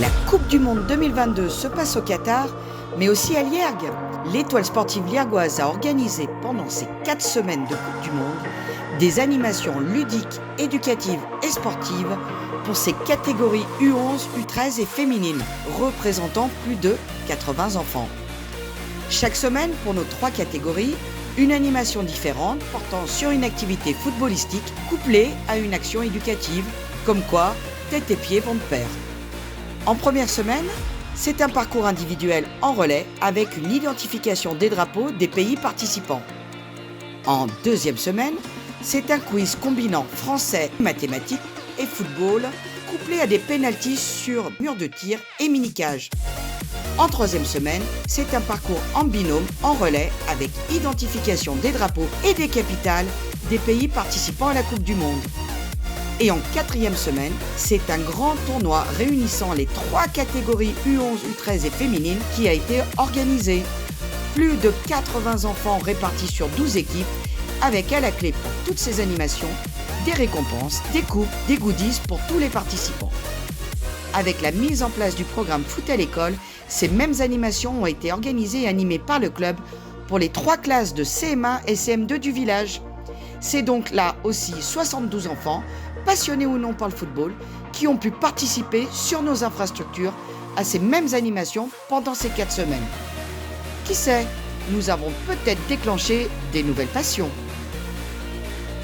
La Coupe du Monde 2022 se passe au Qatar, mais aussi à Liergue. L'Étoile sportive liergoise a organisé pendant ces 4 semaines de Coupe du Monde des animations ludiques, éducatives et sportives pour ses catégories U11, U13 et féminines, représentant plus de 80 enfants. Chaque semaine, pour nos 3 catégories, une animation différente portant sur une activité footballistique couplée à une action éducative, comme quoi tête et pieds vont de pair. En première semaine, c'est un parcours individuel en relais avec une identification des drapeaux des pays participants. En deuxième semaine, c'est un quiz combinant français, mathématiques et football, couplé à des pénaltys sur mur de tir et mini-cage. En troisième semaine, c'est un parcours en binôme en relais avec identification des drapeaux et des capitales des pays participants à la Coupe du Monde. Et en quatrième semaine, c'est un grand tournoi réunissant les 3 catégories U11, U13 et féminines qui a été organisé. Plus de 80 enfants répartis sur 12 équipes, avec à la clé pour toutes ces animations, des récompenses, des coupes, des goodies pour tous les participants. Avec la mise en place du programme Foot à l'école, ces mêmes animations ont été organisées et animées par le club pour les 3 classes de CM1 et CM2 du village. C'est donc là aussi 72 enfants, passionnés ou non par le football, qui ont pu participer sur nos infrastructures à ces mêmes animations pendant ces 4 semaines. Qui sait, nous avons peut-être déclenché des nouvelles passions.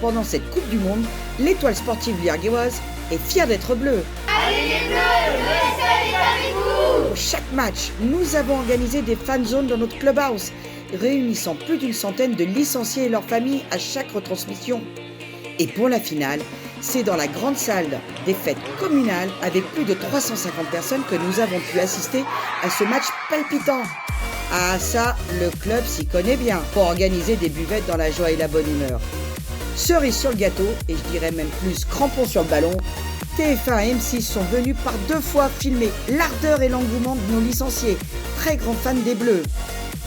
Pendant cette Coupe du Monde, l'Étoile sportive liergoise est fière d'être bleue. Allez les bleus, le SL est avec vous! Pour chaque match, nous avons organisé des fan zones dans notre clubhouse, réunissant plus d'une centaine de licenciés et leurs familles à chaque retransmission. Et pour la finale, c'est dans la grande salle des fêtes communales avec plus de 350 personnes que nous avons pu assister à ce match palpitant. Ah ça, le club s'y connaît bien pour organiser des buvettes dans la joie et la bonne humeur. Cerise sur le gâteau, et je dirais même plus crampon sur le ballon, TF1 et M6 sont venus par 2 fois filmer l'ardeur et l'engouement de nos licenciés, très grands fans des Bleus.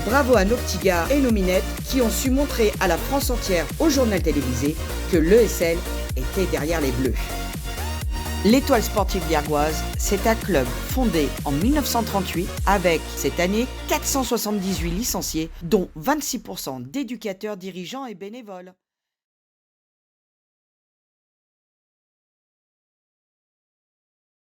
Bravo à nos petits gars et nos minettes qui ont su montrer à la France entière au journal télévisé que l'ESL était derrière les Bleus. L'Étoile sportive liergoise, c'est un club fondé en 1938 avec, cette année, 478 licenciés, dont 26% d'éducateurs, dirigeants et bénévoles.